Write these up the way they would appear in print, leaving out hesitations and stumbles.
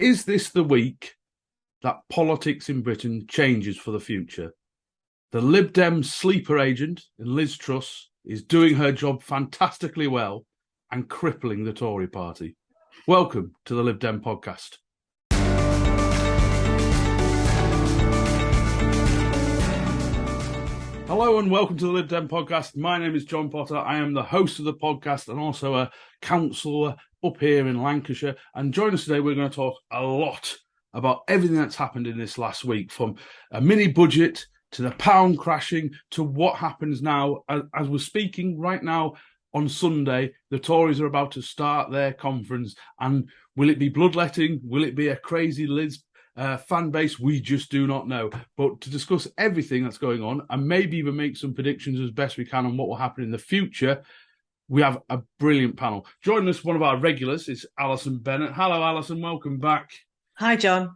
Is this the week that politics in Britain changes for the future? The Lib Dem sleeper agent in Liz Truss is doing her job fantastically well and crippling the Tory party. Welcome to the Lib Dem Podcast. Hello and welcome to the Lib Dem Podcast. My name is John Potter. I am the host of the podcast and also a councillor up here in Lancashire. And join us today, we're going to talk a lot about everything that's happened in this last week, from a mini budget to the pound crashing to what happens now. As we're speaking right now on Sunday, the Tories are about to start their conference. And will it be bloodletting? Will it be a crazy Liz fan base? We just do not know. But to discuss everything that's going on and maybe even make some predictions as best we can on what will happen in the future, we have a brilliant panel. Joining us, one of our regulars, is Alison Bennett. Hello, Alison. Welcome back. Hi, John.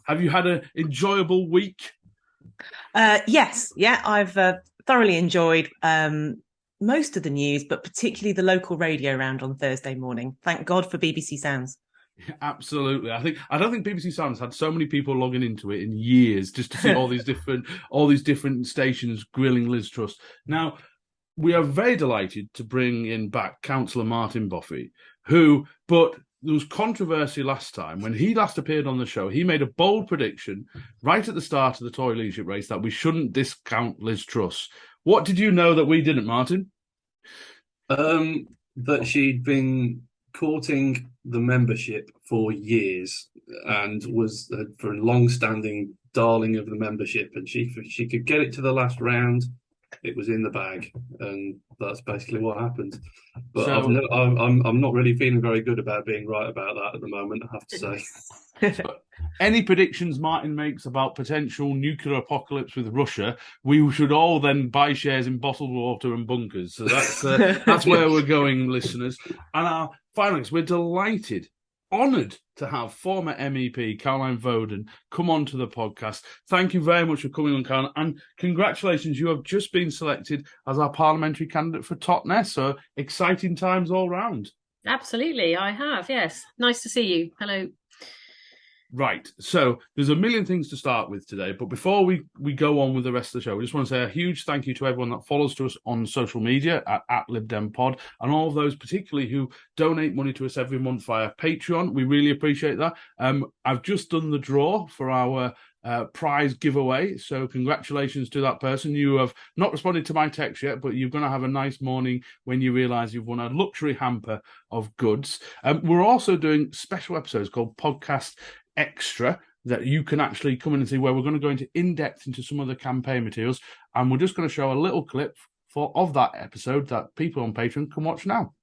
Have you had an enjoyable week? Yes. Yeah, I've thoroughly enjoyed most of the news, but particularly the local radio round on Thursday morning. Thank God for BBC Sounds. Absolutely. I don't think BBC Sounds had so many people logging into it in years just to see all these different stations grilling Liz Truss. Now, we are very delighted to bring in back Councillor Martin Boffey, but there was controversy last time. When he last appeared on the show, he made a bold prediction right at the start of the Tory leadership race that we shouldn't discount Liz Truss. What did you know that we didn't, Martin? That she'd been courting the membership for years and was for a long-standing darling of the membership, and she could get it to the last round. It was in the bag, and that's basically what happened. But so, I'm not really feeling very good about being right about that at the moment, I have to say. Any predictions Martin makes about potential nuclear apocalypse with Russia, we should all then buy shares in bottled water and bunkers. So that's where we're going, listeners. And our finalists, we're delighted, honoured to have former MEP Caroline Voaden come on to the podcast. Thank you very much for coming on, Caroline, and congratulations, you have just been selected as our parliamentary candidate for Totnes, so exciting times all round. Absolutely, I have, yes. Nice to see you. Hello. Right, so there's a million things to start with today, but before we go on with the rest of the show, we just want to say a huge thank you to everyone that follows us on social media at Lib Dem Pod, and all of those particularly who donate money to us every month via Patreon. We really appreciate that. I've just done the draw for our prize giveaway, so congratulations to that person. You have not responded to my text yet, but you're going to have a nice morning when you realise you've won a luxury hamper of goods. We're also doing special episodes called Podcast Extra that you can actually come in and see, where we're going to go into in-depth into some of the campaign materials, and we're just going to show a little clip of that episode that people on Patreon can watch now.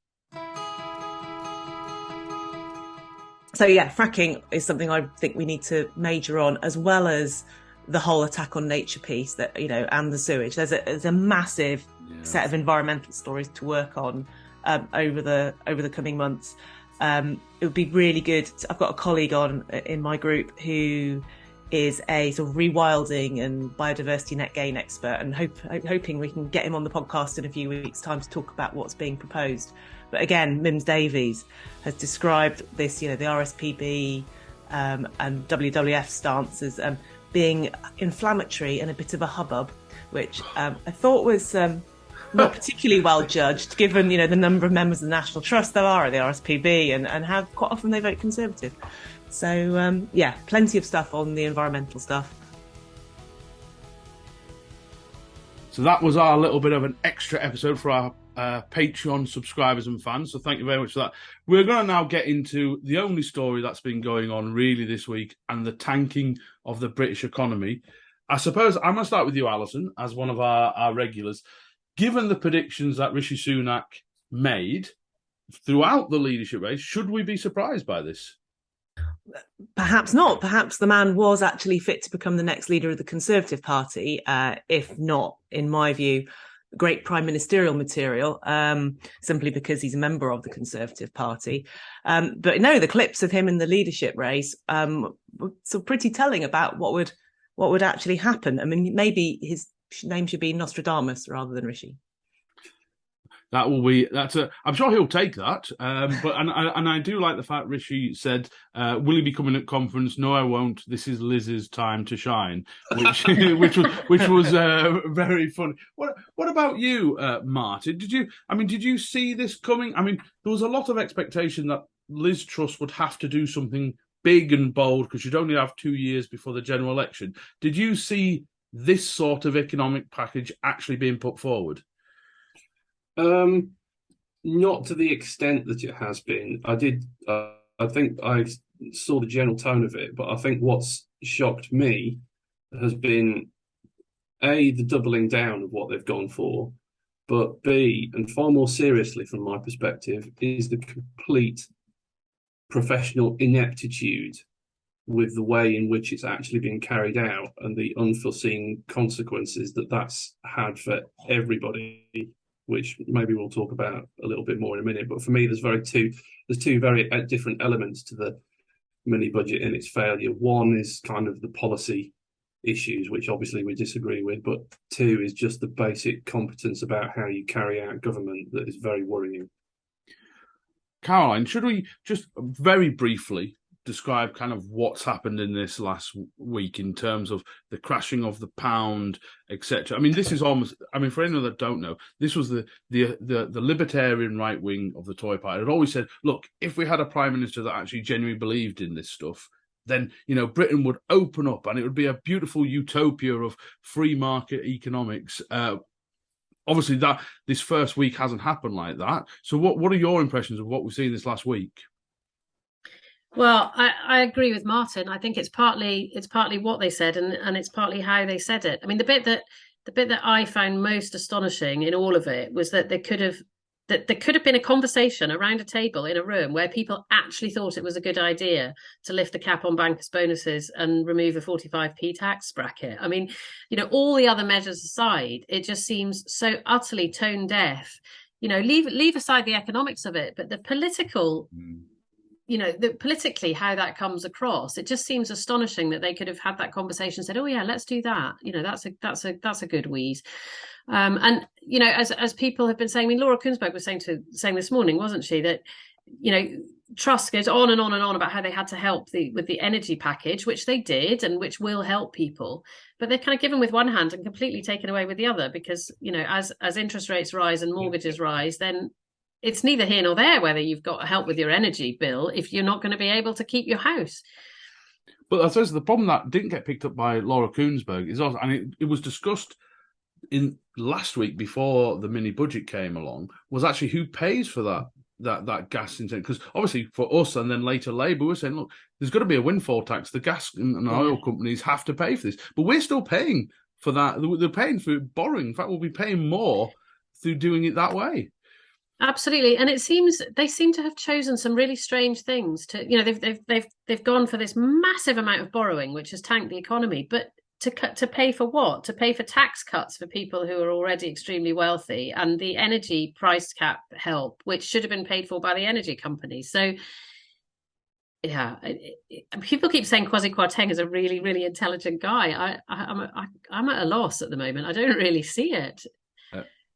So yeah, fracking is something I think we need to major on, as well as the whole attack on nature piece that, and the sewage. There's a massive set of environmental stories to work on over the coming months. It would be really good. I've got a colleague in my group who is a sort of rewilding and biodiversity net gain expert, and hoping we can get him on the podcast in a few weeks' time to talk about what's being proposed. But again, Mims Davies has described this, the RSPB and WWF stance as being inflammatory and a bit of a hubbub, which I thought was not particularly well judged, given the number of members of the National Trust there are at the RSPB and how quite often they vote Conservative. So plenty of stuff on the environmental stuff. So that was our little bit of an extra episode for our Patreon subscribers and fans. So thank you very much for that. We're going to now get into the only story that's been going on really this week, and the tanking of the British economy. I suppose I'm going to start with you, Alison, as one of our regulars. Given the predictions that Rishi Sunak made throughout the leadership race, should we be surprised by this? Perhaps not. Perhaps the man was actually fit to become the next leader of the Conservative Party, if not, in my view, great prime ministerial material, simply because he's a member of the Conservative Party. But no, the clips of him in the leadership race were sort of pretty telling about what would actually happen. I mean, maybe his name should be Nostradamus rather than Rishi. That will be. I'm sure he'll take that. But I do like the fact Rishi said, "Will he be coming at conference?" No, I won't. This is Liz's time to shine, which was very funny. What about you, Martin? Did you see this coming? I mean, there was a lot of expectation that Liz Truss would have to do something big and bold because you'd only have 2 years before the general election. Did you see this sort of economic package actually being put forward? Not to the extent that it has been. I think I saw the general tone of it, but I think what's shocked me has been A, the doubling down of what they've gone for, but B, and far more seriously from my perspective, is the complete professional ineptitude with the way in which it's actually been carried out and the unforeseen consequences that that's had for everybody, which maybe we'll talk about a little bit more in a minute. But for me, there's two very different elements to the mini budget and its failure. One is kind of the policy issues, which obviously we disagree with, but two is just the basic competence about how you carry out government that is very worrying. Caroline, should we just very briefly describe kind of what's happened in this last week in terms of the crashing of the pound, etc.? I mean, this is almost, for anyone that don't know, this was the libertarian right wing of the Tory party. It had always said, look, if we had a prime minister that actually genuinely believed in this stuff, then, Britain would open up and it would be a beautiful utopia of free market economics. Obviously, that this first week hasn't happened like that. So what are your impressions of what we've seen this last week? Well, I agree with Martin. I think it's partly what they said and it's partly how they said it. I mean, the bit that I found most astonishing in all of it was that there could have been a conversation around a table in a room where people actually thought it was a good idea to lift the cap on bankers' bonuses and remove a 45p tax bracket. I mean, all the other measures aside, it just seems so utterly tone deaf. Leave aside the economics of it, but the political. Politically how that comes across, it just seems astonishing that they could have had that conversation and said, oh yeah, let's do that. That's a good wheeze. As people have been saying, I mean, Laura Kuenssberg was saying this morning, wasn't she, that Truss goes on and on and on about how they had to help with the energy package, which they did and which will help people, but they've kind of given with one hand and completely taken away with the other because as interest rates rise and mortgages rise, then it's neither here nor there whether you've got help with your energy bill if you're not going to be able to keep your house. But I suppose the problem that didn't get picked up by Laura Kuenssberg is also, and it was discussed in last week before the mini budget came along, was actually who pays for that gas incentive. Because obviously for us and then later Labour were saying, look, there's got to be a windfall tax. The gas and oil companies have to pay for this. But we're still paying for that. They're paying for borrowing. In fact, we'll be paying more through doing it that way. Absolutely, and it seems they seem to have chosen some really strange things to. They've gone for this massive amount of borrowing, which has tanked the economy. But to pay for what? To pay for tax cuts for people who are already extremely wealthy, and the energy price cap help, which should have been paid for by the energy companies. So, yeah, people keep saying Kwasi Kwarteng is a really, really intelligent guy. I'm at a loss at the moment. I don't really see it.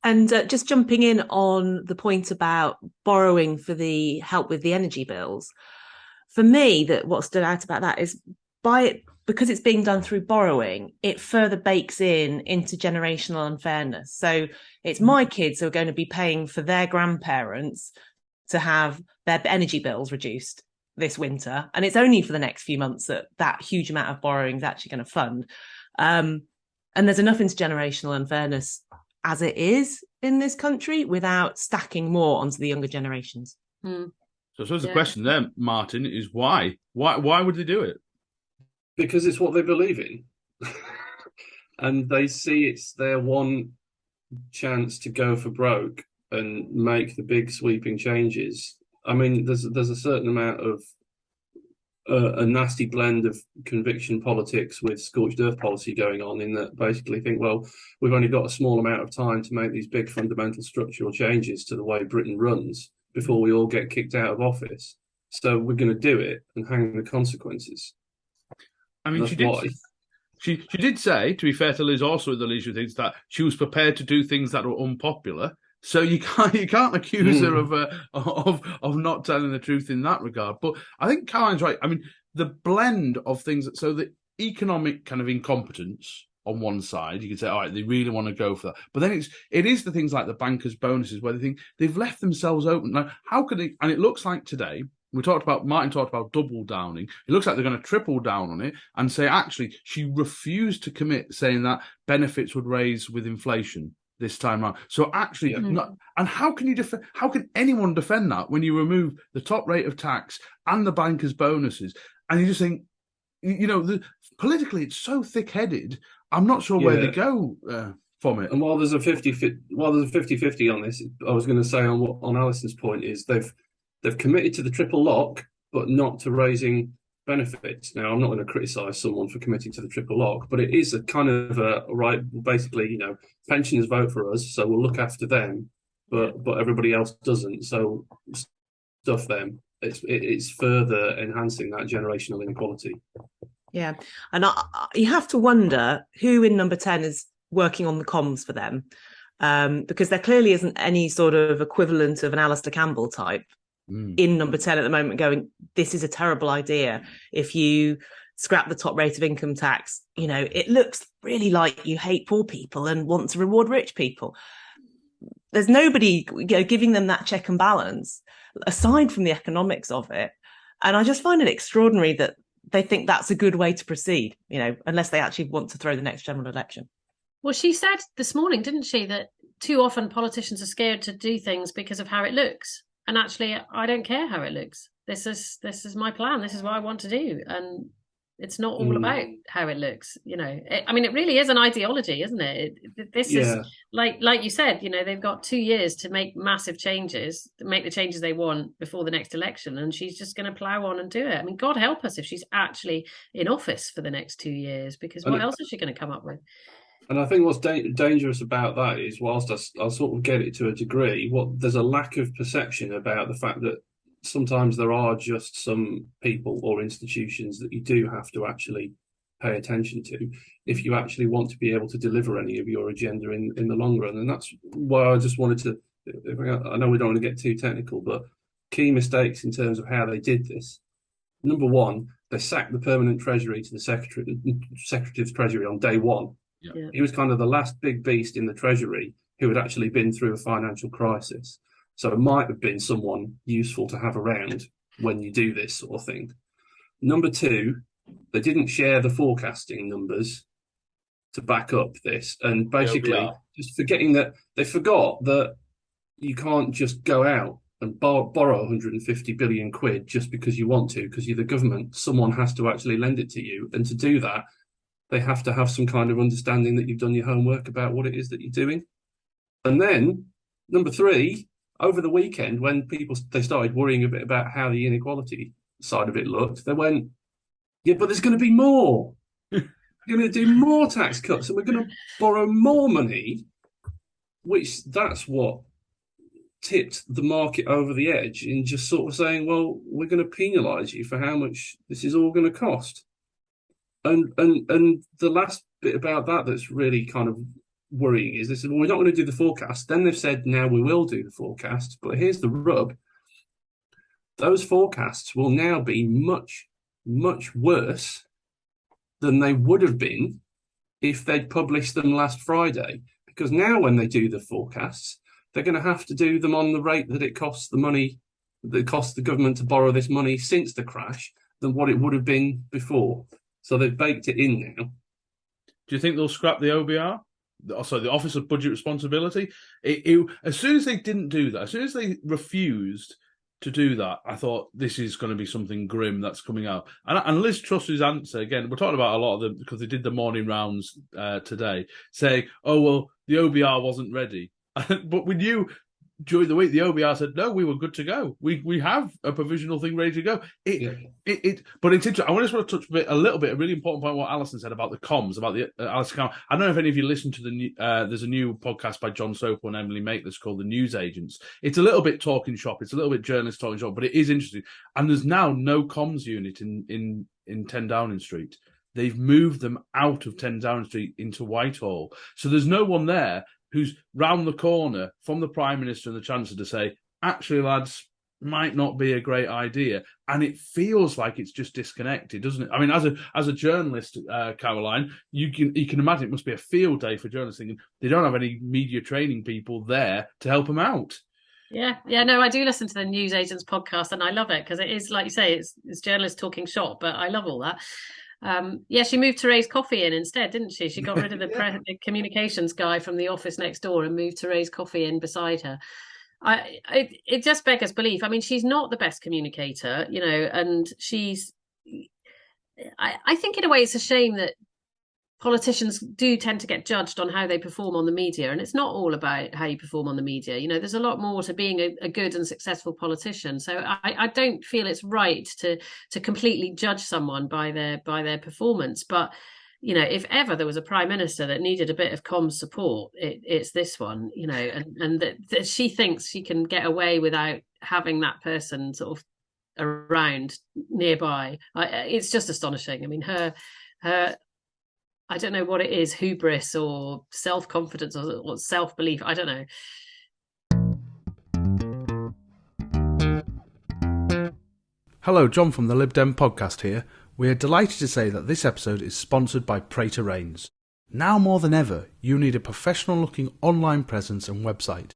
And just jumping in on the point about borrowing for the help with the energy bills, for me, that what stood out about that is because it's being done through borrowing, it further bakes in intergenerational unfairness. So it's my kids who are going to be paying for their grandparents to have their energy bills reduced this winter, and it's only for the next few months that huge amount of borrowing is actually going to fund. And there's enough intergenerational unfairness as it is in this country without stacking more onto the younger generations. So I suppose the question there, Martin, is why? Why would they do it? Because it's what they believe in. And they see it's their one chance to go for broke and make the big sweeping changes. I mean, there's a certain amount of a nasty blend of conviction politics with scorched earth policy going on, in that basically think, well, we've only got a small amount of time to make these big fundamental structural changes to the way Britain runs before we all get kicked out of office. So we're going to do it and hang the consequences. I mean, she did say, to be fair to Liz, also in the leadership things, that she was prepared to do things that were unpopular. So you can't accuse her of not telling the truth in that regard. But I think Caroline's right. I mean, the blend of things. So the economic kind of incompetence on one side, you can say, all right, they really want to go for that. But then it is the things like the bankers' bonuses where they think they've left themselves open. Now, how could they? And it looks like today. Martin talked about double downing. It looks like they're going to triple down on it and say, actually, she refused to commit, saying that benefits would raise with inflation this time around. So actually, and how can anyone defend that when you remove the top rate of tax and the bankers' bonuses? And you just think, politically, it's so thick-headed. I'm not sure where they go from it. And while there's a 50-50 on this, I was going to say on Alison's point is they've committed to the triple lock, but not to raising benefits. Now, I'm not going to criticise someone for committing to the triple lock, but it is a kind of basically, pensioners vote for us, so we'll look after them, but everybody else doesn't. So stuff them. It's further enhancing that generational inequality. Yeah, and you have to wonder who in number 10 is working on the comms for them, because there clearly isn't any sort of equivalent of an Alistair Campbell type in number 10 at the moment going, this is a terrible idea. If you scrap the top rate of income tax, it looks really like you hate poor people and want to reward rich people. There's nobody giving them that check and balance aside from the economics of it. And I just find it extraordinary that they think that's a good way to proceed, unless they actually want to throw the next general election. Well, she said this morning, didn't she, that too often politicians are scared to do things because of how it looks. And actually, I don't care how it looks. This is my plan. This is what I want to do. And it's not all about how it looks. It really is an ideology, isn't it? This is like you said, they've got 2 years to make massive changes, to make the changes they want before the next election. And she's just going to plough on and do it. I mean, God help us if she's actually in office for the next 2 years, because what else is she going to come up with? And I think what's dangerous about that is, whilst I'll sort of get it to a degree, there's a lack of perception about the fact that sometimes there are just some people or institutions that you do have to actually pay attention to if you actually want to be able to deliver any of your agenda in the long run. And that's why I just wanted to, I know we don't want to get too technical, but key mistakes in terms of how they did this. Number one, they sacked the permanent treasury to the Secretary of Treasury on day one. Yeah. He was kind of the last big beast in the Treasury who had actually been through a financial crisis. So it might have been someone useful to have around when you do this sort of thing. Number two, they didn't share the forecasting numbers to back up this. And basically just forgetting that they forgot that you can't just go out and borrow 150 billion quid just because you want to, because you're the government. Someone has to actually lend it to you. And to do that, they have to have some kind of understanding that you've done your homework about what it is that you're doing. And then, number three, over the weekend, when they started worrying a bit about how the inequality side of it looked, they went, yeah, but there's going to be more. We're going to do more tax cuts and we're going to borrow more money, which that's what tipped the market over the edge in just sort of saying, well, we're going to penalise you for how much this is all going to cost. And the last bit about that that's really kind of worrying is they said, well, we're not going to do the forecast. Then they've said, now we will do the forecast. But here's the rub. Those forecasts will now be much, much worse than they would have been if they'd published them last Friday. Because now when they do the forecasts, they're going to have to do them on the rate that it costs the government to borrow this money since the crash than what it would have been before. So they've baked it in now. Do you think they'll scrap the OBR? Also, the Office of Budget Responsibility? As soon as they didn't do that, as soon as they refused to do that, I thought this is going to be something grim that's coming out. And Liz Truss's answer, again, we're talking about a lot of them because they did the morning rounds today, saying, oh, well, the OBR wasn't ready. But we knew during the week, the OBR said, no, we were good to go. We have a provisional thing ready to go. But it's interesting. I just want to touch a little bit, a really important point, what Alison said about the comms, about the Alistair Campbell. I don't know if any of you listened to the new, there's a new podcast by John Soper and Emily Maitlis called The News Agents. It's a little bit talking shop. It's a little bit journalist talking shop, but it is interesting. And there's now no comms unit in 10 Downing Street. They've moved them out of 10 Downing Street into Whitehall. So there's no one there. who's round the corner from the Prime Minister and the Chancellor to say, actually, lads, might not be a great idea. And it feels like it's just disconnected, doesn't it? I mean, as a journalist, Caroline, you can imagine it must be a field day for journalists thinking they don't have any media training people there to help them out. Yeah, no, I do listen to the News Agents podcast, and I love it because it is, like you say, it's journalists talking shop, but I love all that. She moved Therese Coffey in instead, didn't she? She got rid of the communications guy from the office next door and moved Therese Coffey in beside her. It just beggars belief. I mean, she's not the best communicator, and I think in a way it's a shame that politicians do tend to get judged on how they perform on the media, and it's not all about how you perform on the media. There's a lot more to being a good and successful politician. So I don't feel it's right to completely judge someone by their performance. But if ever there was a prime minister that needed a bit of comms support, it's this one. And that she thinks she can get away without having that person sort of around nearby. It's just astonishing. I mean, her. I don't know what it is, hubris or self-confidence or self-belief. I don't know. Hello, John from the Lib Dem Podcast here. We are delighted to say that this episode is sponsored by Praetor Rains. Now more than ever, you need a professional-looking online presence and website.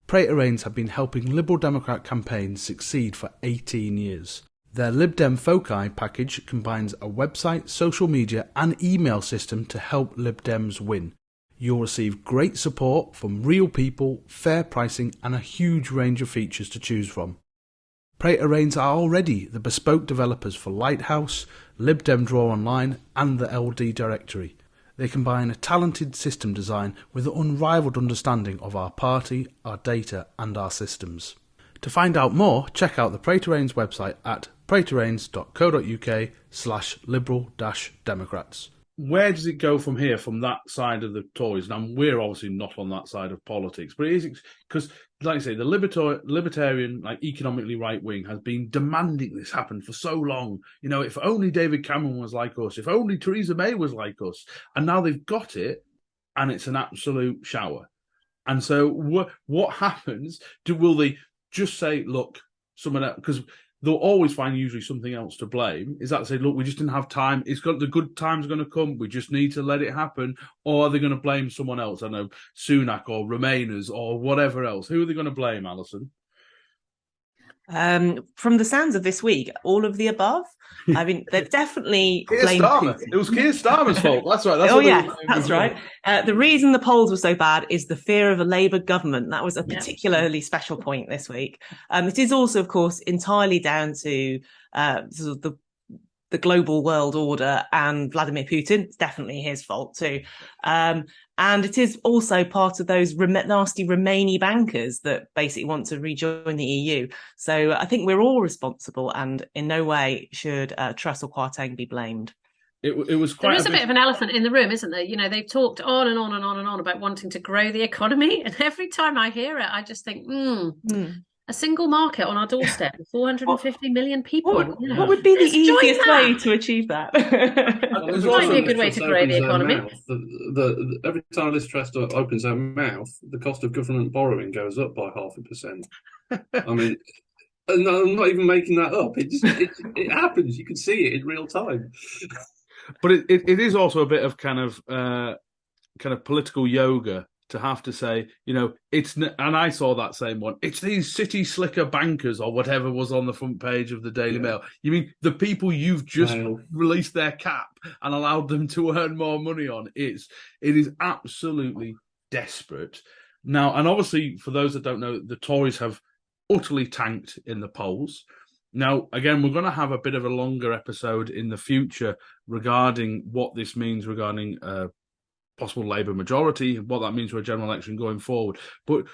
Praetor Rains have been helping Liberal Democrat campaigns succeed for 18 years. Their Lib Dem Foci package combines a website, social media and email system to help Lib Dems win. You'll receive great support from real people, fair pricing and a huge range of features to choose from. Praetor Rains are already the bespoke developers for Lighthouse, Lib Dem Draw Online and the LD Directory. They combine a talented system design with an unrivaled understanding of our party, our data and our systems. To find out more, check out the Praetor Rains website at praetorrains.co.uk/liberal-democrats. Where does it go from here, from that side of the Tories? Now, we're obviously not on that side of politics, but it is because, like I say, the libertarian, economically right wing has been demanding this happen for so long. If only David Cameron was like us, if only Theresa May was like us, and now they've got it, and it's an absolute shower. And so, what happens? Will they just say, look, someone else, because they'll always find usually something else to blame. Is that to say, look, we just didn't have time. The good time's going to come. We just need to let it happen. Or are they going to blame someone else? I don't know, Sunak or Remainers or whatever else. Who are they going to blame, Alison? From the sounds of this week, all of the above. I mean, they're definitely Keir Starmer. It was Keir Starmer's fault. That's right. That's right. The reason the polls were so bad is the fear of a Labour government. That was a particularly special point this week. It is also, of course, entirely down to sort of the global world order and Vladimir Putin. It's definitely his fault too. And it is also part of those nasty Romani bankers that basically want to rejoin the EU. So I think we're all responsible, and in no way should Truss or Kwarteng be blamed. It was quite. There is a bit of an elephant in the room, isn't there? They've talked on and on and on and on about wanting to grow the economy, and every time I hear it, I just think, a single market on our doorstep, 450 million people. What would be the easiest way to achieve that? It might be a good way to grow the economy. Every time Liz Truss opens her mouth, the cost of government borrowing goes up by 0.5%. I mean, I'm not even making that up. It happens. You can see it in real time. But it is also a bit of kind of political yoga to have to say, it's, and I saw that same one, it's these city slicker bankers or whatever was on the front page of the Daily Mail. You mean the people you've just released their cap and allowed them to earn more money on? It is absolutely desperate. Now, and obviously, for those that don't know, the Tories have utterly tanked in the polls. Now, again, we're going to have a bit of a longer episode in the future regarding what this means regarding possible Labour majority, what that means for a general election going forward. But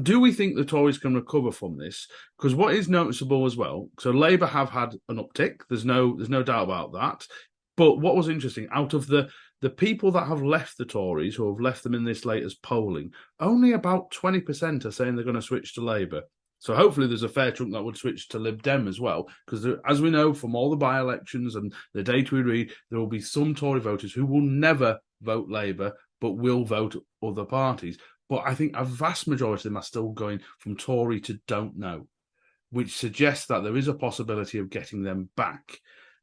do we think the Tories can recover from this? Because what is noticeable as well, so Labour have had an uptick, there's no doubt about that. But what was interesting, out of the people that have left the Tories, who have left them in this latest polling, only about 20% are saying they're going to switch to Labour. So hopefully there's a fair chunk that would switch to Lib Dem as well, because as we know from all the by-elections and the data we read, there will be some Tory voters who will never vote Labour, but will vote other parties. but I think a vast majority of them are still going from Tory to don't know, which suggests that there is a possibility of getting them back.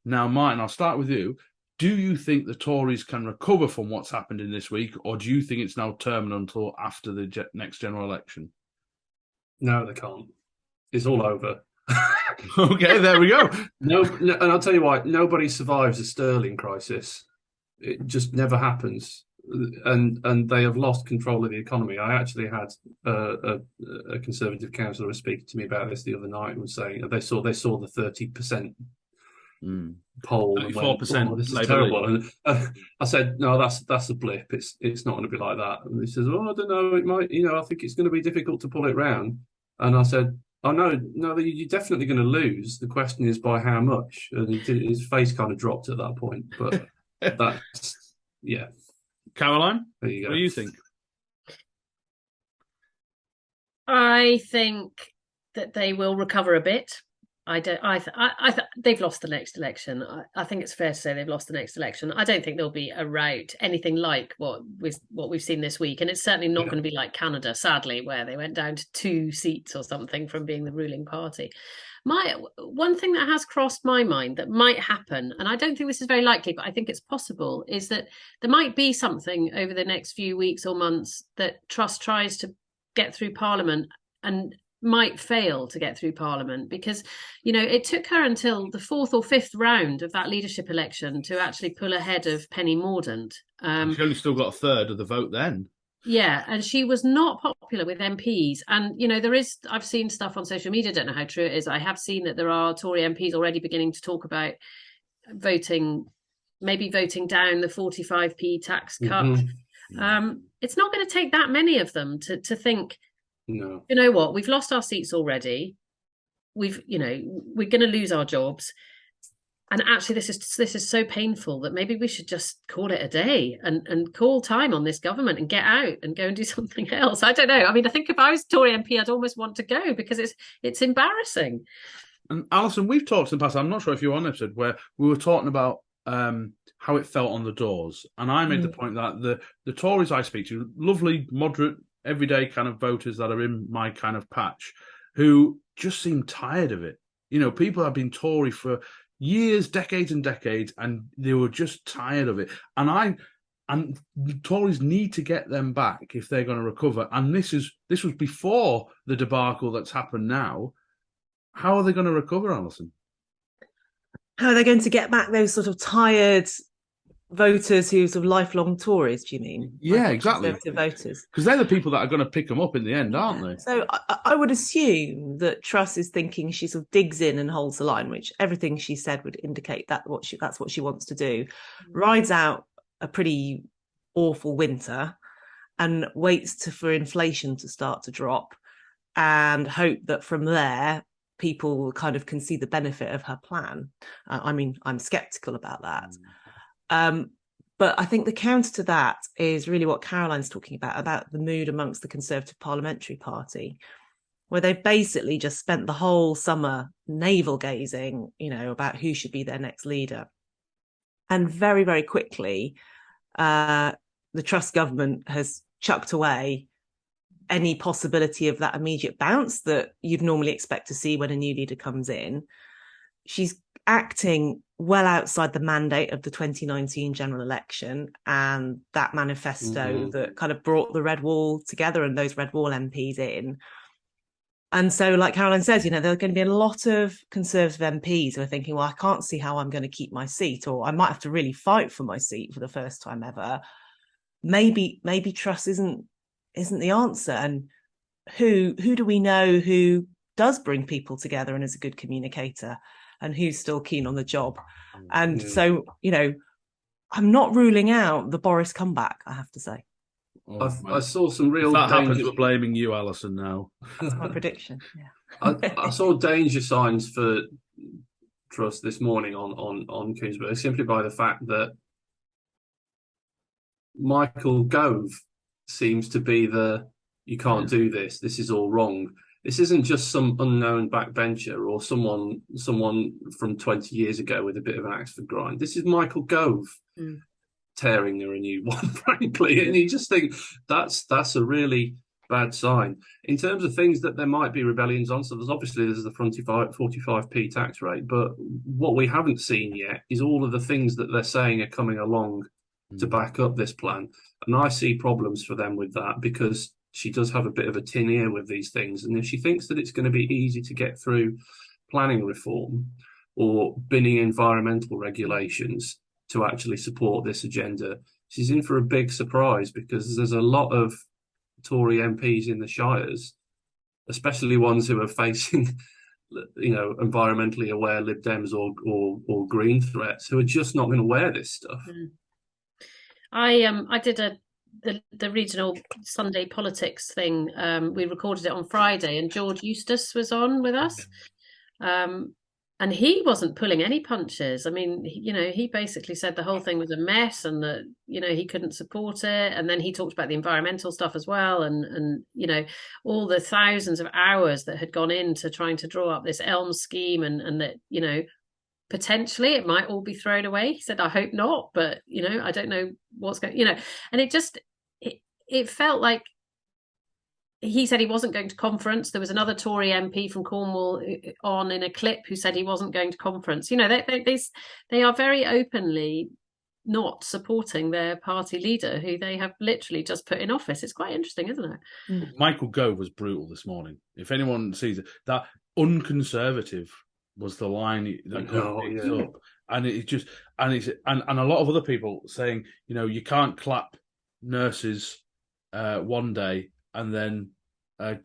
Now, Martin, I'll start with you. Do you think the Tories can recover from what's happened in this week, or do you think it's now terminal until after the next general election? No, they can't. It's all over. Okay, there we go. No, and I'll tell you why. Nobody survives a sterling crisis. It just never happens. And they have lost control of the economy. I actually had a Conservative councillor was speaking to me about this the other night and was saying they saw the 30% poll and went, 34% this is Labour terrible. League. And I said, no, that's a blip. It's not going to be like that. And he says, I don't know. It might. I think it's going to be difficult to pull it round. And I said, oh no, you're definitely going to lose. The question is by how much. And his face kind of dropped at that point. But that's Caroline, there you go. What do you think? I think that they will recover a bit. They've lost the next election. I think it's fair to say they've lost the next election. I don't think there'll be a rout anything like what we've seen this week, and it's certainly not going to be like Canada, sadly, where they went down to 2 seats or something from being the ruling party. One thing that has crossed my mind that might happen, and I don't think this is very likely, but I think it's possible, is that there might be something over the next few weeks or months that Truss tries to get through Parliament and might fail to get through Parliament, because it took her until the 4th or 5th round of that leadership election to actually pull ahead of Penny Mordaunt. She only still got a third of the vote then. Yeah, and she was not popular with MPs. And I've seen stuff on social media, don't know how true it is. I have seen that there are Tory MPs already beginning to talk about maybe voting down the 45p tax cut. Mm-hmm. It's not going to take that many of them to think, no, you know what? We've lost our seats already. We're going to lose our jobs, and actually, this is so painful that maybe we should just call it a day and call time on this government and get out and go and do something else. I don't know. I mean, I think if I was Tory MP, I'd almost want to go because it's embarrassing. And Alison, we've talked in the past. I'm not sure if you were on an episode where we were talking about how it felt on the doors, and I made the point that the Tories I speak to, lovely, moderate, everyday kind of voters that are in my kind of patch, who just seem tired of it. People have been Tory for years, decades and decades, and they were just tired of it. And the Tories need to get them back if they're going to recover. And this was before the debacle that's happened now. How are they going to recover, Alison? How are they going to get back those sort of tired voters who sort of lifelong Tories, do you mean? Yeah, exactly. Conservative voters. Because they're the people that are going to pick them up in the end, aren't they? So I would assume that Truss is thinking she sort of digs in and holds the line, which everything she said would indicate that's what she wants to do. Rides out a pretty awful winter and waits for inflation to start to drop and hope that from there people kind of can see the benefit of her plan. I mean, I'm sceptical about that. But I think the counter to that is really what Caroline's talking about the mood amongst the Conservative Parliamentary Party, where they've basically just spent the whole summer navel-gazing, about who should be their next leader. And very, very quickly, the Truss government has chucked away any possibility of that immediate bounce that you'd normally expect to see when a new leader comes in. She's acting well outside the mandate of the 2019 general election and that manifesto that kind of brought the Red Wall together and those Red Wall MPs in. And so, like Caroline says, there are going to be a lot of Conservative MPs who are thinking, well, I can't see how I'm going to keep my seat, or I might have to really fight for my seat for the first time ever. Maybe Truss isn't the answer. And who do we know who does bring people together and is a good communicator? And who's still keen on the job. And so, I'm not ruling out the Boris comeback, I have to say. I saw some real danger. If that happens, we're blaming you, Alison, now. That's my prediction, yeah. I saw danger signs for Truss this morning on Queensberry, simply by the fact that Michael Gove seems to be you can't do this is all wrong. This isn't just some unknown backbencher or someone from 20 years ago with a bit of an axe for grind. This is Michael Gove tearing her a new one, frankly. And you just think that's a really bad sign. In terms of things that there might be rebellions on, so there's the 45p tax rate, but what we haven't seen yet is all of the things that they're saying are coming along to back up this plan. And I see problems for them with that, because she does have a bit of a tin ear with these things. And if she thinks that it's going to be easy to get through planning reform or binning environmental regulations to actually support this agenda, she's in for a big surprise, because there's a lot of Tory MPs in the shires, especially ones who are facing, environmentally aware Lib Dems or Green threats, who are just not going to wear this stuff. I did the regional Sunday politics thing. We recorded it on Friday, and George Eustace was on with us. And he wasn't pulling any punches. I mean, he basically said the whole thing was a mess, and that, he couldn't support it. And then he talked about the environmental stuff as well. And all the thousands of hours that had gone into trying to draw up this Elm scheme, and that, potentially it might all be thrown away. He said, I hope not, but, I don't know what's going, and it felt like, he said he wasn't going to conference. There was another Tory MP from Cornwall on in a clip who said he wasn't going to conference. They are very openly not supporting their party leader, who they have literally just put in office. It's quite interesting, isn't it? Michael Gove was brutal this morning. If anyone sees it, that unconservative was the line that got picked up, and a lot of other people saying, you can't clap nurses one day and then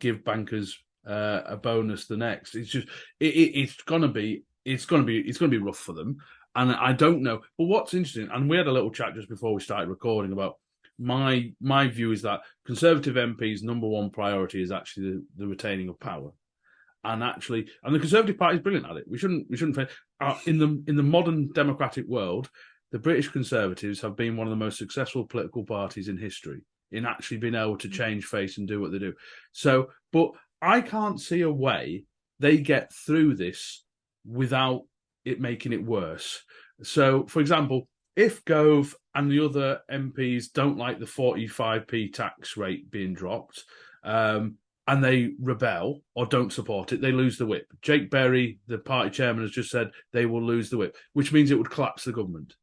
give bankers a bonus the next. It's just it's gonna be rough for them, and I don't know. But what's interesting, and we had a little chat just before we started recording about my view is that Conservative MPs' number one priority is actually the retaining of power, and the Conservative Party is brilliant at it. We shouldn't in the modern democratic world, the British Conservatives have been one of the most successful political parties in history in actually being able to change face and do what they do. So, but I can't see a way they get through this without it making it worse. So, for example, if Gove and the other MPs don't like the 45p tax rate being dropped, and they rebel or don't support it, they lose the whip. Jake Berry, the party chairman, has just said they will lose the whip, which means it would collapse the government.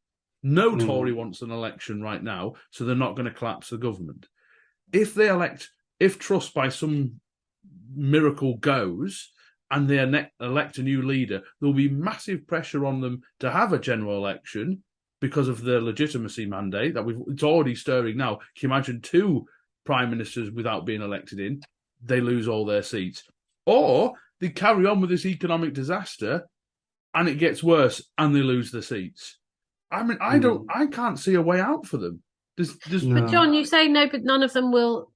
No Tory wants an election right now, so they're not going to collapse the government. If Truss by some miracle goes and they elect a new leader, there'll be massive pressure on them to have a general election because of the legitimacy mandate that it's already stirring now. Can you imagine 2 prime ministers without being elected in? They lose all their seats. Or they carry on with this economic disaster and it gets worse and they lose the seats. I mean, I can't see a way out for them. No. But John, you say no, but none of them will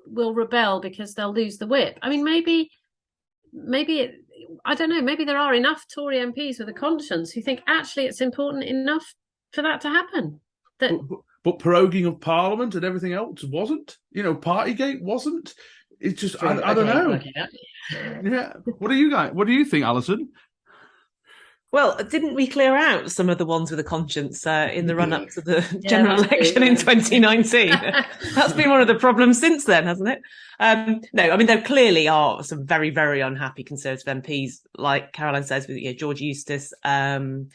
rebel because they'll lose the whip. I mean, maybe I don't know. Maybe there are enough Tory MPs with a conscience who think actually it's important enough for that to happen. But proroguing of Parliament and everything else wasn't. Partygate wasn't. It's just I don't know. Yeah. What do you think, Alison? Well, didn't we clear out some of the ones with a conscience in the run-up to the general election in 2019? That's been one of the problems since then, hasn't it? No, I mean, there clearly are some very, very unhappy Conservative MPs, like Caroline says, with George Eustace, can't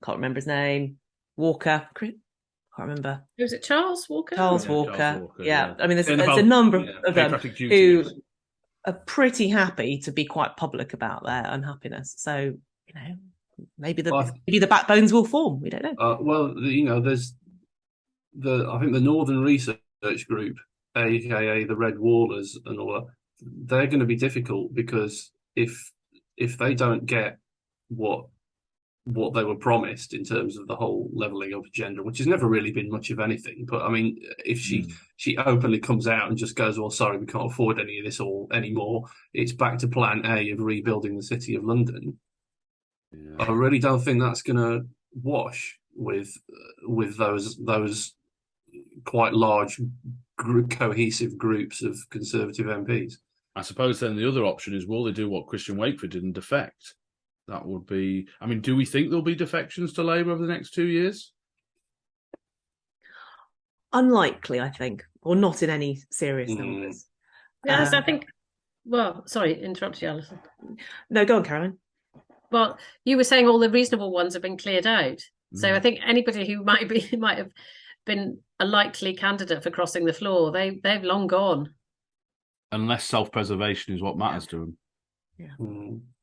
remember his name, Walker, can't remember. Was it Charles Walker? Charles Walker, yeah. I mean, there's a number of them who are pretty happy to be quite public about their unhappiness. So, maybe the backbones will form. We don't know. There's I think the Northern Research Group, aka the Red Wallers and all that, they're going to be difficult because if they don't get what they were promised in terms of the whole levelling up agenda, which has never really been much of anything. But I mean, if she openly comes out and just goes, well, sorry, we can't afford any of this anymore, it's back to plan A of rebuilding the City of London. Yeah. I really don't think that's going to wash with those quite large cohesive groups of Conservative MPs. I suppose then the other option is, will they do what Christian Wakeford did and defect? That would be... I mean, do we think there'll be defections to Labour over the next 2 years? Unlikely, I think, or not in any serious numbers. Yes, I think. Well, sorry, interrupt you, Alison. No, go on, Caroline. Well, you were saying all the reasonable ones have been cleared out. So I think anybody who might have been a likely candidate for crossing the floor, they've long gone. Unless self-preservation is what matters to them. Yeah.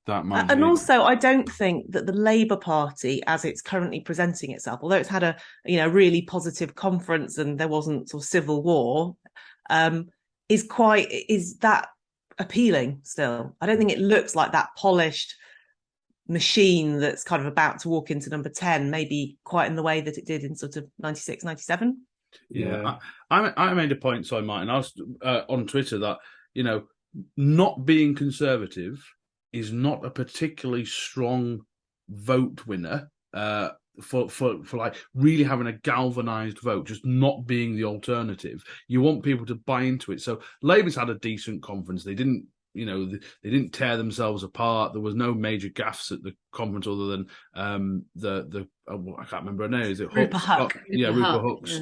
That might and be. Also, I don't think that the Labour Party, as it's currently presenting itself, although it's had a really positive conference and there wasn't sort of civil war, is that appealing still. I don't think it looks like that polished machine that's kind of about to walk into number 10, maybe quite in the way that it did in sort of 96, 97. Yeah. I made a point, sorry, Martin, I was on Twitter that, not being Conservative is not a particularly strong vote winner for like really having a galvanised vote, just not being the alternative. You want people to buy into it. So Labour's had a decent conference. They didn't, they didn't tear themselves apart. There was no major gaffes at the conference other than I can't remember her name. Is it Rupert Huck? Rupert Huck's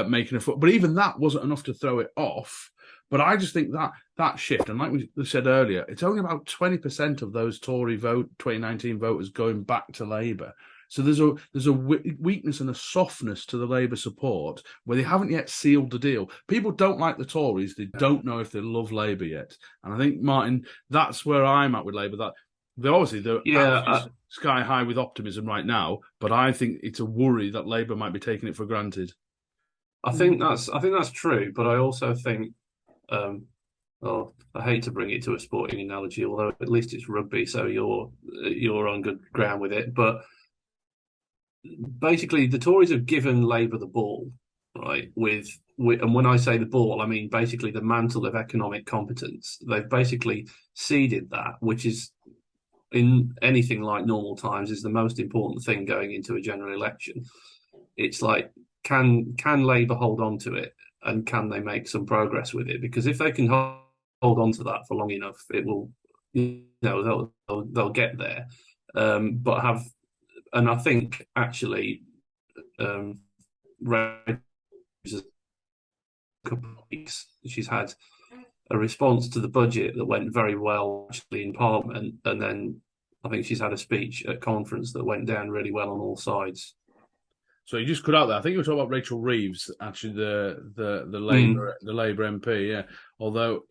making a foot. But even that wasn't enough to throw it off. But I just think that shift, and like we said earlier, it's only about 20% of those Tory 2019 voters going back to Labour. So there's a weakness and a softness to the Labour support where they haven't yet sealed the deal. People don't like the Tories. They don't know if they love Labour yet. And I think, Martin, that's where I'm at with Labour. That they're sky high with optimism right now, but I think it's a worry that Labour might be taking it for granted. I think that's true, but I also think. I hate to bring it to a sporting analogy, although at least it's rugby, so you're on good ground with it. But basically, the Tories have given Labour the ball, right? And when I say the ball, I mean basically the mantle of economic competence. They've basically ceded that, which is in anything like normal times is the most important thing going into a general election. It's like, can Labour hold on to it? And can they make some progress with it? Because if they can hold on to that for long enough, it will, they'll get there. And I think actually, she's had a response to the budget that went very well actually in Parliament, and then I think she's had a speech at conference that went down really well on all sides. So you just cut out there. I think you were talking about Rachel Reeves, actually the Labour MP. Yeah, although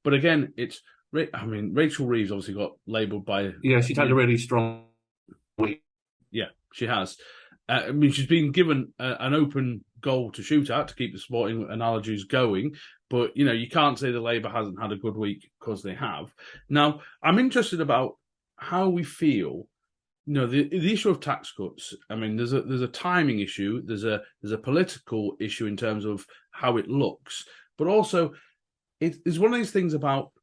but again, Rachel Reeves obviously got labelled by. Yeah, she's had a really strong week. Yeah, she has. She's been given an open goal to shoot at to keep the sporting analogies going. But you can't say the Labour hasn't had a good week because they have. Now, I'm interested about how we feel. The issue of tax cuts. I mean, there's a timing issue. There's a political issue in terms of how it looks, but also it's one of these things about.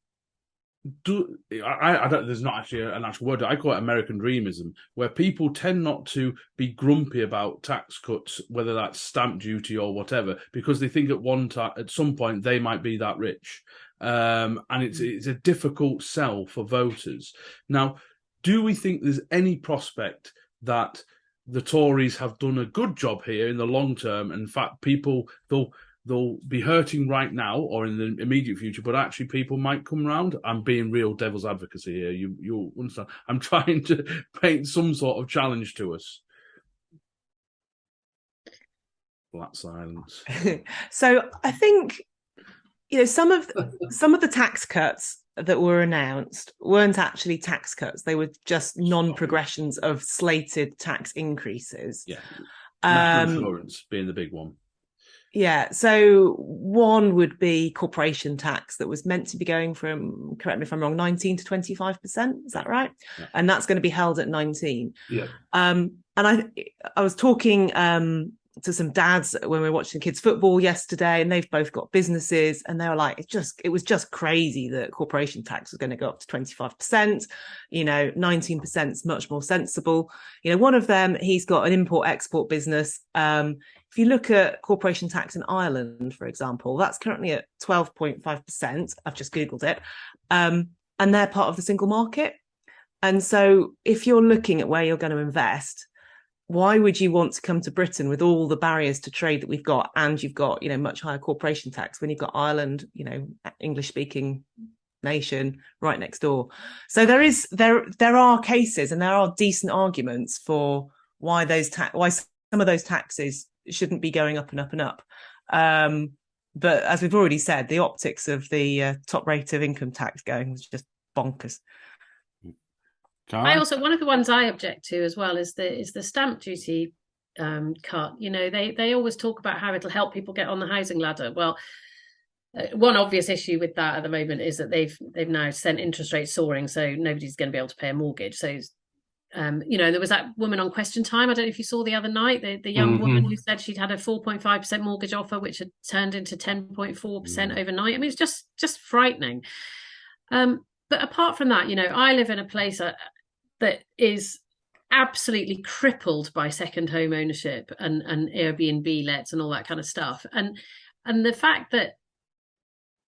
I don't. There's not actually an actual word. I call it American dreamism, where people tend not to be grumpy about tax cuts, whether that's stamp duty or whatever, because they think at some point they might be that rich, and it's a difficult sell for voters now. Do we think there's any prospect that the Tories have done a good job here in the long term? In fact, people, they'll be hurting right now or in the immediate future, but actually people might come round. I'm being real devil's advocacy here. You'll understand. I'm trying to paint some sort of challenge to us. Flat silence. So I think, some of the tax cuts that were announced weren't actually tax cuts. They were just non-progressions of slated tax increases. Yeah. National insurance being the big one. Yeah. So one would be corporation tax that was meant to be going from, correct me if I'm wrong, 19 to 25%. Is that right? Yeah. And that's going to be held at 19. Yeah. And I was talking to some dads when we were watching kids football yesterday, and they've both got businesses, and they were like, it was just crazy that corporation tax was going to go up to 25%. 19% is much more sensible. One of them, he's got an import-export business. If you look at corporation tax in Ireland, for example, that's currently at 12.5%. I've just Googled it. And they're part of the single market. And so if you're looking at where you're going to invest, why would you want to come to Britain with all the barriers to trade that we've got, and you've got, much higher corporation tax when you've got Ireland, English speaking nation right next door. So there are cases, and there are decent arguments for why why some of those taxes shouldn't be going up and up and up. But as we've already said, the optics of the top rate of income tax going was just bonkers. I also, one of the ones I object to as well is the stamp duty cut. They always talk about how it'll help people get on the housing ladder. Well, one obvious issue with that at the moment is that they've now sent interest rates soaring, so nobody's going to be able to pay a mortgage. So, there was that woman on Question Time. I don't know if you saw the other night, the young woman who said she'd had a 4.5% mortgage offer, which had turned into 10.4% overnight. I mean, it's just frightening. But apart from that, I live in a place that is absolutely crippled by second home ownership and Airbnb lets and all that kind of stuff. And the fact that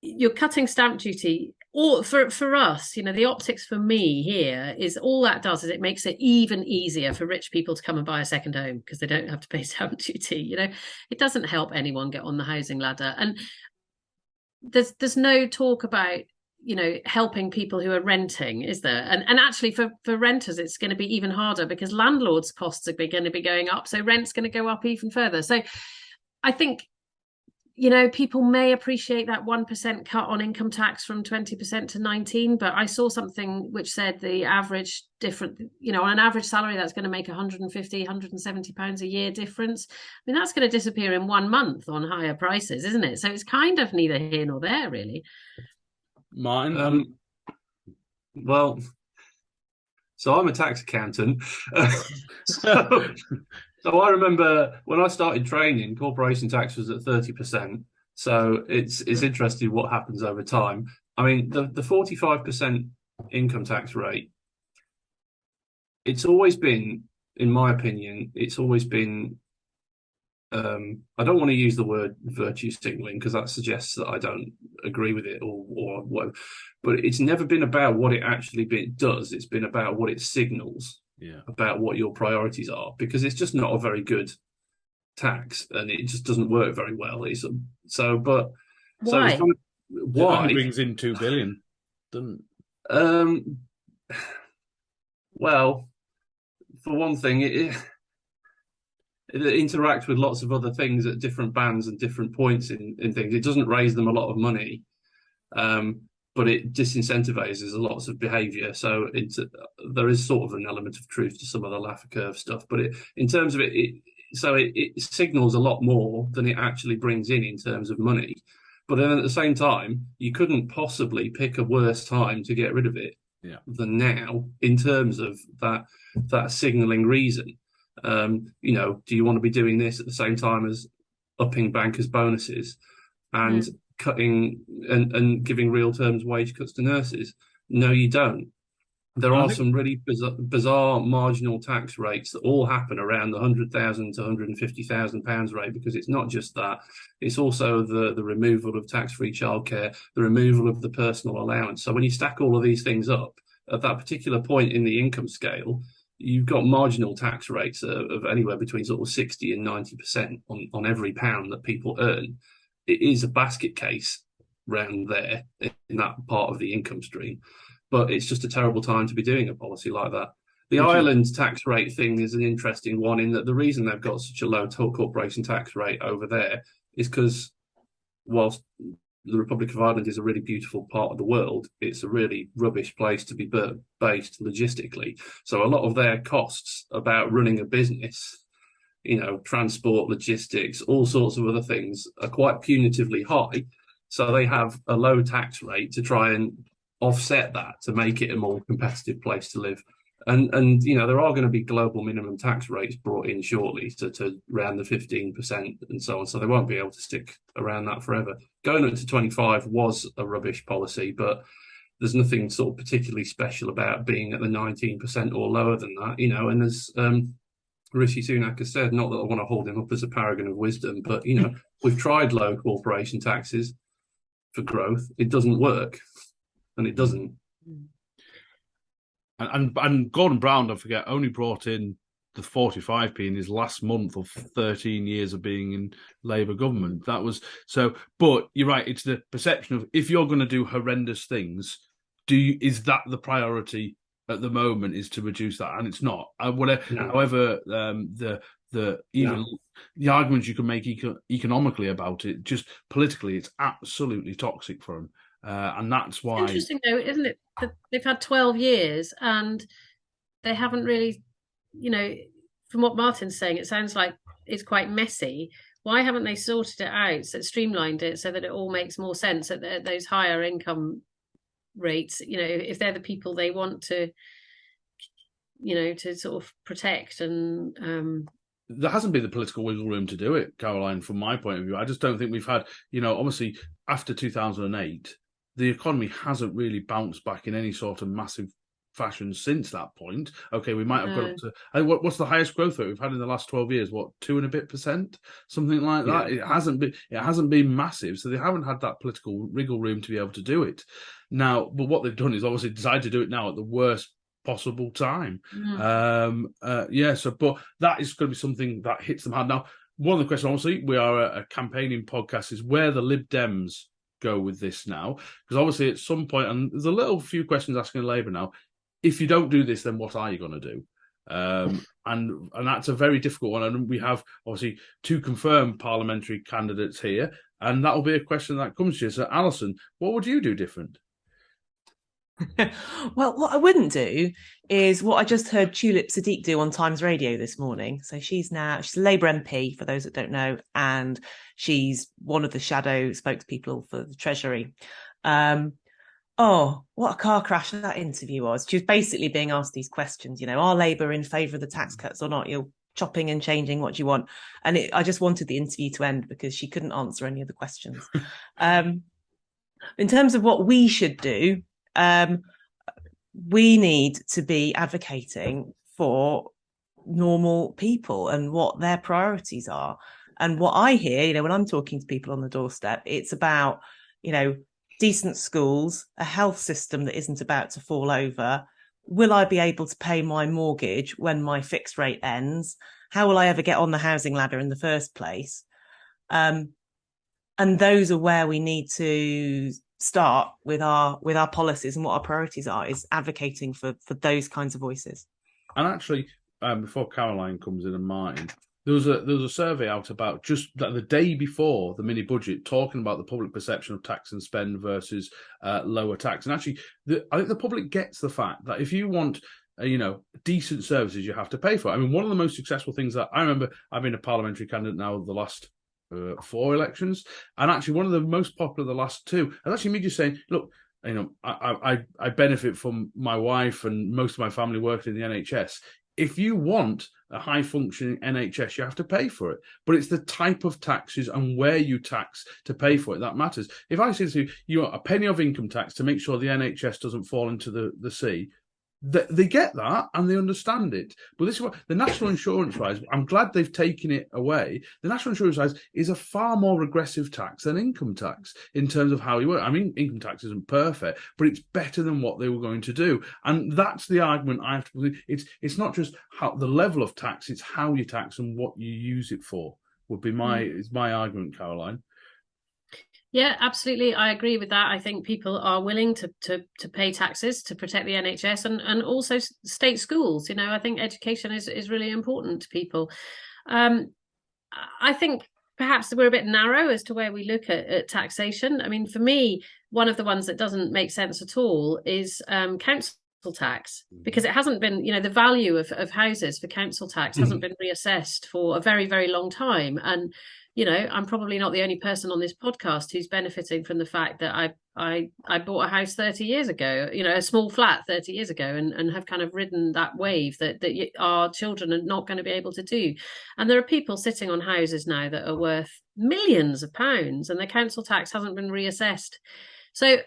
you're cutting stamp duty, or for us, the optics for me here is all that does is it makes it even easier for rich people to come and buy a second home because they don't have to pay stamp duty. It doesn't help anyone get on the housing ladder. And there's no talk about helping people who are renting, is there? And actually for renters, it's going to be even harder because landlords' costs are going to be going up. So rent's going to go up even further. So I think, people may appreciate that 1% cut on income tax from 20% to 19%. But I saw something which said the average on an average salary, that's going to make 150, 170 pounds a year difference. I mean, that's going to disappear in 1 month on higher prices, isn't it? So it's kind of neither here nor there, really. Martin? Well, so I'm a tax accountant. So I remember when I started training, corporation tax was at 30%. So it's interesting what happens over time. I mean, the 45% income tax rate, it's always been, in my opinion, I don't want to use the word virtue signaling because that suggests that I don't agree with it or whatever. But it's never been about what it actually does. It's been about what it signals about what your priorities are, because it's just not a very good tax and it just doesn't work very well. Why? Why? It brings in 2 billion, doesn't it? Well, for one thing, it interacts with lots of other things at different bands and different points in things. It doesn't raise them a lot of money, but it disincentivizes lots of behaviour. So there is sort of an element of truth to some of the Laffer curve stuff. But in terms of it signals a lot more than it actually brings in terms of money. But then at the same time, you couldn't possibly pick a worse time to get rid of it than now in terms of that signalling reason. Do you want to be doing this at the same time as upping bankers' bonuses and cutting and giving real terms wage cuts to nurses? No, you don't. There are some really bizarre marginal tax rates that all happen around the £100,000 to £150,000 rate, because it's not just that. It's also the removal of tax-free childcare, the removal of the personal allowance. So when you stack all of these things up at that particular point in the income scale, you've got marginal tax rates of anywhere between sort of 60 and 90% on every pound that people earn. It is a basket case round there in that part of the income stream. But it's just a terrible time to be doing a policy like that. The Ireland tax rate thing is an interesting one, in that the reason they've got such a low corporation tax rate over there is because whilst the Republic of Ireland is a really beautiful part of the world, it's a really rubbish place to be based logistically. So a lot of their costs about running a business, transport, logistics, all sorts of other things, are quite punitively high. So they have a low tax rate to try and offset that, to make it a more competitive place to live. And there are going to be global minimum tax rates brought in shortly to around the 15% and so on. So they won't be able to stick around that forever. Going up to 25 was a rubbish policy, but there's nothing sort of particularly special about being at the 19% or lower than that, and as Rishi Sunak has said, not that I want to hold him up as a paragon of wisdom, but, we've tried low corporation taxes for growth. It doesn't work. And it doesn't. And Gordon Brown, don't forget, only brought in the 45p in his last month of 13 years of being in Labour government. That was so. But you're right. It's the perception of, if you're going to do horrendous things, is that the priority at the moment, is to reduce that? And it's not. Whatever. No. However, the arguments you can make economically about it, just politically, it's absolutely toxic for them. And that's why. Interesting, though, isn't it? That they've had 12 years and they haven't really, from what Martin's saying, it sounds like it's quite messy. Why haven't they sorted it out, streamlined it so that it all makes more sense at those higher income rates? If they're the people they want to, to sort of protect and. There hasn't been the political wiggle room to do it, Caroline, from my point of view. I just don't think we've had, obviously after 2008, the economy hasn't really bounced back in any sort of massive fashion since that point. Okay, we might have got up to, what's the highest growth rate we've had in the last 12 years? What, 2 and a bit %? Something like that. It hasn't been massive. So they haven't had that political wiggle room to be able to do it. Now, but what they've done is obviously decided to do it now at the worst possible time. But that is going to be something that hits them hard. Now, one of the questions, obviously, we are a campaigning podcast, is where the Lib Dems go with this now, because obviously at some point, and there's a few questions asking Labour now, if you don't do this, then what are you going to do? And that's a very difficult one, and we have obviously 2 confirmed parliamentary candidates here, and that will be a question that comes to you. So, Alison, what would you do different? Well, what I wouldn't do is what I just heard Tulip Sadiq do on Times Radio this morning. So she's a Labour MP, for those that don't know, and she's one of the shadow spokespeople for the Treasury. Oh, what a car crash that interview was. She was basically being asked these questions, are Labour in favour of the tax cuts or not? You're chopping and changing, what do you want? And I just wanted the interview to end because she couldn't answer any of the questions. In terms of what we should do, we need to be advocating for normal people and what their priorities are. And what I hear, when I'm talking to people on the doorstep, it's about, decent schools, a health system that isn't about to fall over. Will I be able to pay my mortgage when my fixed rate ends? How will I ever get on the housing ladder in the first place? And those are where we need to start with our policies, and what our priorities are is advocating for those kinds of voices. And actually, before Caroline comes in and Martin, there was a survey out about just the day before the mini budget, talking about the public perception of tax and spend versus lower tax. And actually, I think the public gets the fact that if you want decent services, you have to pay for it. I mean, one of the most successful things that I remember, I've been a parliamentary candidate now the last 4 elections, and actually one of the most popular the last 2, and actually me just saying, look, I benefit from my wife and most of my family working in the NHS. If you want a high functioning NHS, you have to pay for it, but it's the type of taxes and where you tax to pay for it that matters. If I say to you want a penny of income tax to make sure the NHS doesn't fall into the sea, they get that and they understand it. But this is what the national insurance rise, I'm glad they've taken it away. The national insurance rise is a far more regressive tax than income tax in terms of how you work. I mean, income tax isn't perfect, but it's better than what they were going to do. And that's the argument I have to believe. It's not just how the level of tax, it's how you tax and what you use it for would be my argument, Caroline. Yeah, absolutely. I agree with that. I think people are willing to pay taxes to protect the NHS and also state schools. I think education is really important to people. I think perhaps we're a bit narrow as to where we look at taxation. I mean, for me, one of the ones that doesn't make sense at all is council tax, because it hasn't been, the value of houses for council tax hasn't been reassessed for a very, very long time. And I'm probably not the only person on this podcast who's benefiting from the fact that I bought a house 30 years ago, a small flat 30 years ago, and have kind of ridden that wave that our children are not going to be able to do. And there are people sitting on houses now that are worth millions of pounds, and the council tax hasn't been reassessed. So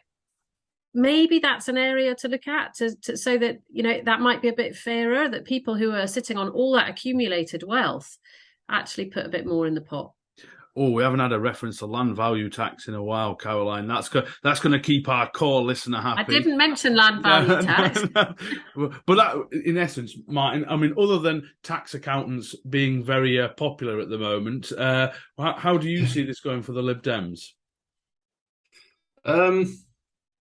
maybe that's an area to look at so that, that might be a bit fairer, that people who are sitting on all that accumulated wealth actually put a bit more in the pot. Oh, we haven't had a reference to land value tax in a while, Caroline. That's going to keep our core listener happy. I didn't mention land value tax. No. But that, in essence, Martin, I mean, other than tax accountants being very popular at the moment, how do you see this going for the Lib Dems?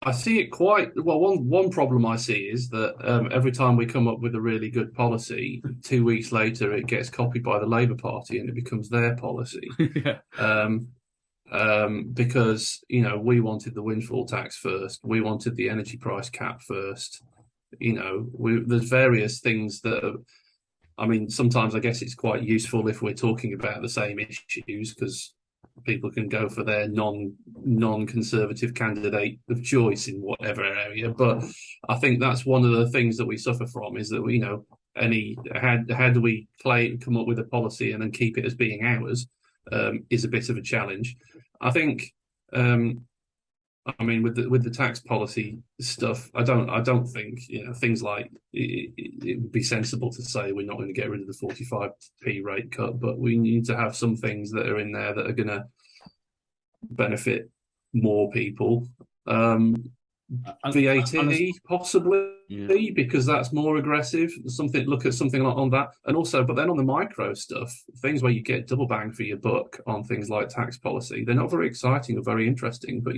I see it quite well. One problem I see is that every time we come up with a really good policy, 2 weeks later it gets copied by the Labour Party and it becomes their policy. Because we wanted the windfall tax first, we wanted the energy price cap first. There's various things that I mean, sometimes I guess it's quite useful if we're talking about the same issues because people can go for their non-conservative candidate of choice in whatever area. But I think that's one of the things that we suffer from is that how do we come up with a policy and then keep it as being ours is a bit of a challenge. I think I mean with the tax policy stuff, I don't think things like it would be sensible to say we're not going to get rid of the 45p rate cut, but we need to have some things that are in there that are going to benefit more people. VAT possibly, because that's more aggressive. Look at something like on that, and also, but then on the micro stuff, things where you get double bang for your buck on things like tax policy, they're not very exciting or very interesting. But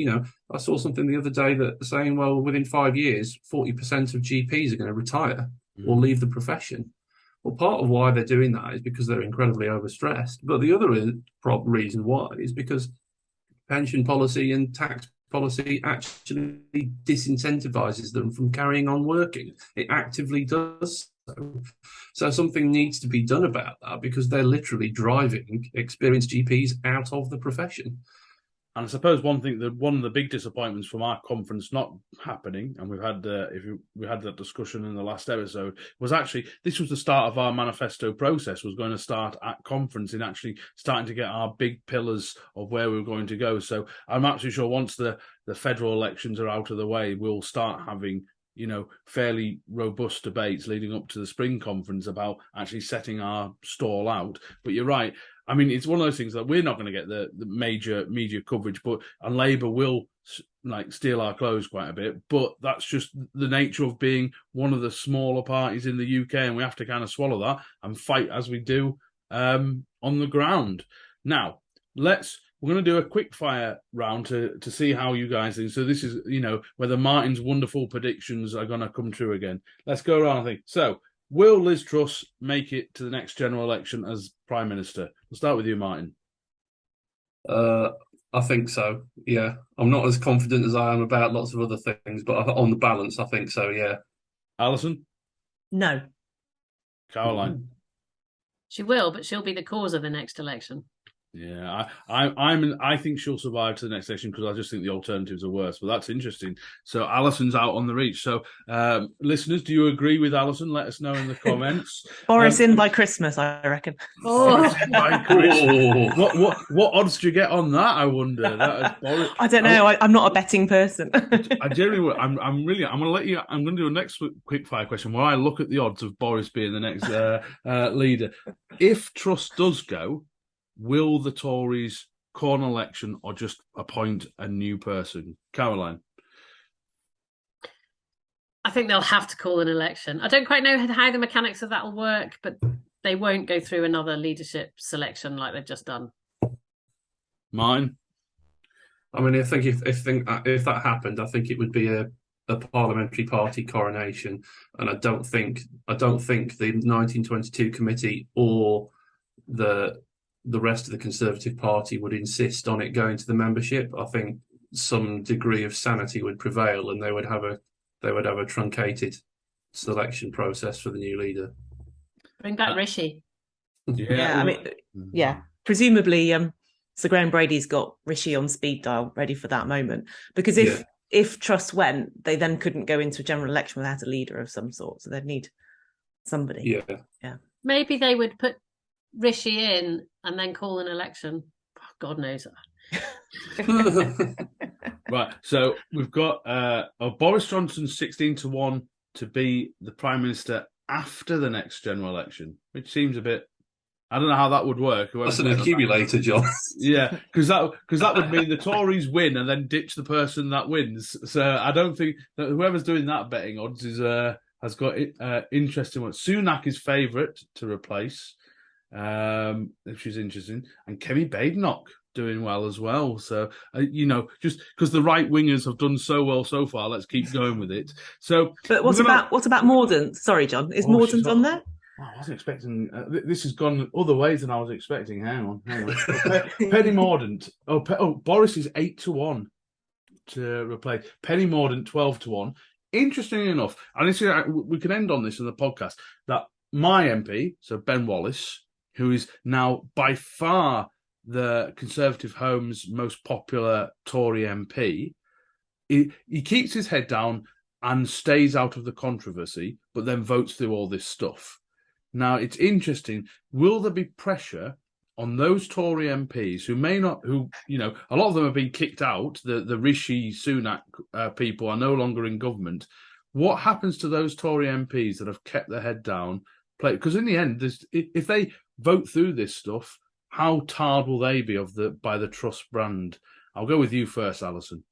I saw something the other day that saying, well, within 5 years, 40% of GPs are going to retire or leave the profession. Well, part of why they're doing that is because they're incredibly overstressed. But the other reason why is because pension policy and tax policy actually disincentivizes them from carrying on working. It actively does so. So something needs to be done about that because they're literally driving experienced GPs out of the profession. And I suppose one of the big disappointments from our conference not happening, and we had that discussion in the last episode, was actually this was the start of our manifesto process. Was going to start at conference in actually starting to get our big pillars of where we were going to go. So I'm absolutely sure once the federal elections are out of the way, we'll start having fairly robust debates leading up to the spring conference about actually setting our stall out. But you're right. I mean, it's one of those things that we're not going to get the major media coverage, and Labour will steal our clothes quite a bit. But that's just the nature of being one of the smaller parties in the UK, and we have to kind of swallow that and fight as we do on the ground. Now, we're going to do a quick fire round to see how you guys think. So this is, whether Martin's wonderful predictions are going to come true again. Let's go around, I think. So, will Liz Truss make it to the next general election as Prime Minister? We'll start with you, Martin. I think so, yeah. I'm not as confident as I am about lots of other things, but on the balance, I think so, yeah. Alison? No. Caroline? She will, but she'll be the cause of the next election. Yeah, I think she'll survive to the next election because I just think the alternatives are worse. But that's interesting. So Alison's out on the reach. So listeners, do you agree with Alison? Let us know in the comments. Boris in by Christmas, I reckon. By Christmas. What odds do you get on that? I wonder. I don't know. I'm not a betting person. I genuinely, I'm going to let you. I'm going to do a next quick fire question where I look at the odds of Boris being the next leader. If Truss does go, will the Tories call an election or just appoint a new person? Caroline? I think they'll have to call an election. I don't quite know how the mechanics of that will work, but they won't go through another leadership selection like they've just done. Mine? I mean, I think if that happened, I think it would be a parliamentary party coronation, and I don't think the 1922 committee or the rest of the Conservative Party would insist on it going to the membership. I think some degree of sanity would prevail, and they would have a truncated selection process for the new leader. Bring back Rishi. Yeah, I mean, yeah. Presumably, Sir Graham Brady's got Rishi on speed dial, ready for that moment. Because if Truss went, they then couldn't go into a general election without a leader of some sort. So they'd need somebody. Yeah. Maybe they would put Rishi in and then call an election. God knows that. Right, so we've got Boris Johnson 16-1 to be the Prime Minister after the next general election, which seems a bit I don't know how that would work. That's an accumulator, John. Yeah, because that would mean the Tories win and then ditch the person that wins. So I don't think that whoever's doing that betting odds has got interesting ones. Sunak is favourite to replace, which is interesting, and Kemi Badenoch doing well as well. So just because the right wingers have done so well so far, let's keep going with it. So, but what about Mordaunt? Sorry, John, is Mordaunt on there? Oh, I wasn't expecting. This has gone other ways than I was expecting. Hang on. Penny Mordaunt. Boris is 8-1 to replace Penny Mordaunt, 12-1. Interestingly enough, and we can end on this in the podcast, that my MP, so Ben Wallace, who is now by far the Conservative Home's most popular Tory MP, he keeps his head down and stays out of the controversy, but then votes through all this stuff. Now, it's interesting. Will there be pressure on those Tory MPs who may not, a lot of them have been kicked out, the Rishi Sunak people are no longer in government. What happens to those Tory MPs that have kept their head down? Because in the end, if they vote through this stuff, how tarred will they be by the Truss brand? I'll go with you first, Alison.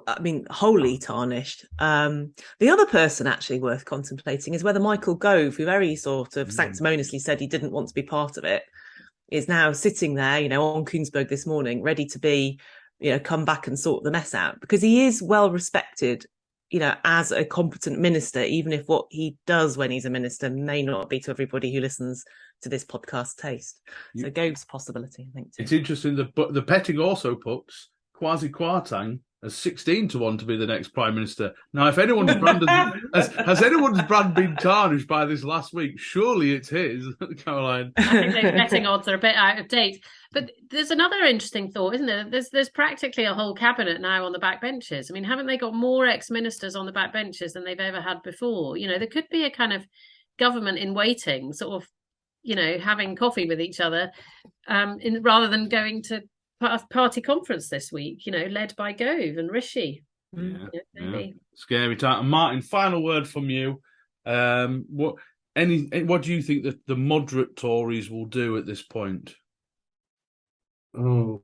I mean, wholly tarnished. The other person actually worth contemplating is whether Michael Gove, who very sort of sanctimoniously said he didn't want to be part of it, is now sitting there, on Koonsberg this morning, ready to be, come back and sort the mess out, because he is well respected, as a competent minister, even if what he does when he's a minister may not be to everybody who listens to this podcast taste. So Gove's a possibility, I think, too. It's interesting that the betting also puts Kwasi Kwarteng as 16-1 to be the next Prime Minister. Now, if anyone's brand has anyone's brand been tarnished by this last week, surely it's his, Caroline. I think those betting odds are a bit out of date. But there's another interesting thought, isn't there? There's practically a whole cabinet now on the backbenches. I mean, haven't they got more ex-ministers on the backbenches than they've ever had before? There could be a kind of government in waiting, sort of, having coffee with each other, rather than going to party conference this week, led by Gove and Rishi. Yeah. Scary time. And Martin, final word from you. What do you think that the moderate Tories will do at this point? Oh,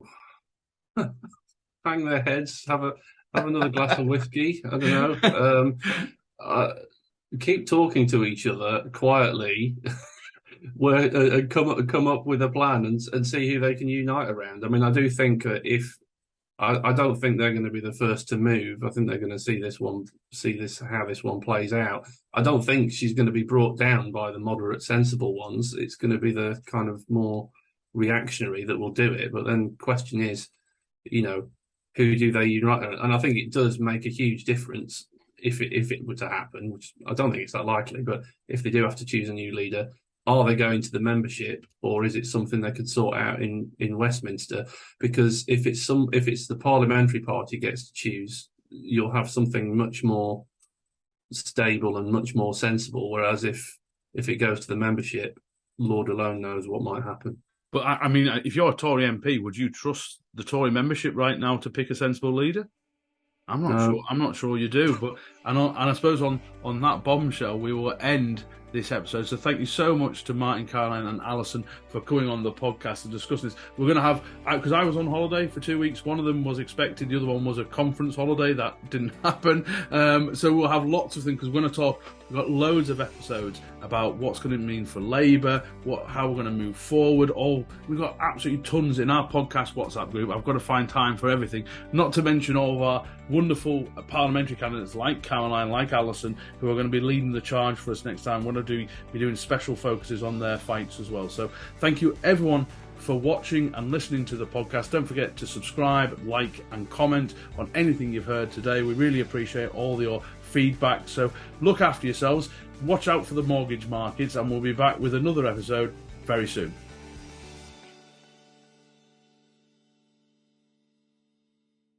hang their heads, have another glass of whiskey. I don't know. Keep talking to each other quietly. Come up with a plan and see who they can unite around. I mean, I do think I don't think they're going to be the first to move. I think they're going to see how this one plays out. I don't think she's going to be brought down by the moderate, sensible ones. It's going to be the kind of more reactionary that will do it. But then the question is, who do they unite? And I think it does make a huge difference if it were to happen, which I don't think it's that likely. But if they do have to choose a new leader, are they going to the membership, or is it something they could sort out in Westminster? Because if it's the parliamentary party gets to choose, you'll have something much more stable and much more sensible. Whereas if it goes to the membership, Lord alone knows what might happen. But I mean, if you're a Tory MP, would you trust the Tory membership right now to pick a sensible leader? I'm not sure. I'm not sure you do. But and I suppose on that bombshell, we will end this episode. So thank you so much to Martin, Caroline and Alison for coming on the podcast and discussing this. We're going to have, because I was on holiday for 2 weeks, one of them was expected, the other one was a conference holiday. That didn't happen. So we'll have lots of things, because we're going to talk, we've got loads of episodes about what's going to mean for Labour, how we're going to move forward. We've got absolutely tons in our podcast WhatsApp group. I've got to find time for everything, not to mention all of our wonderful parliamentary candidates like Caroline, like Alison, who are going to be leading the charge for us next time. We're going to be doing special focuses on their fights as well. So thank you everyone for watching and listening to the podcast. Don't forget to subscribe, like and comment on anything you've heard today. We really appreciate all your feedback. So look after yourselves, watch out for the mortgage markets, and we'll be back with another episode very soon.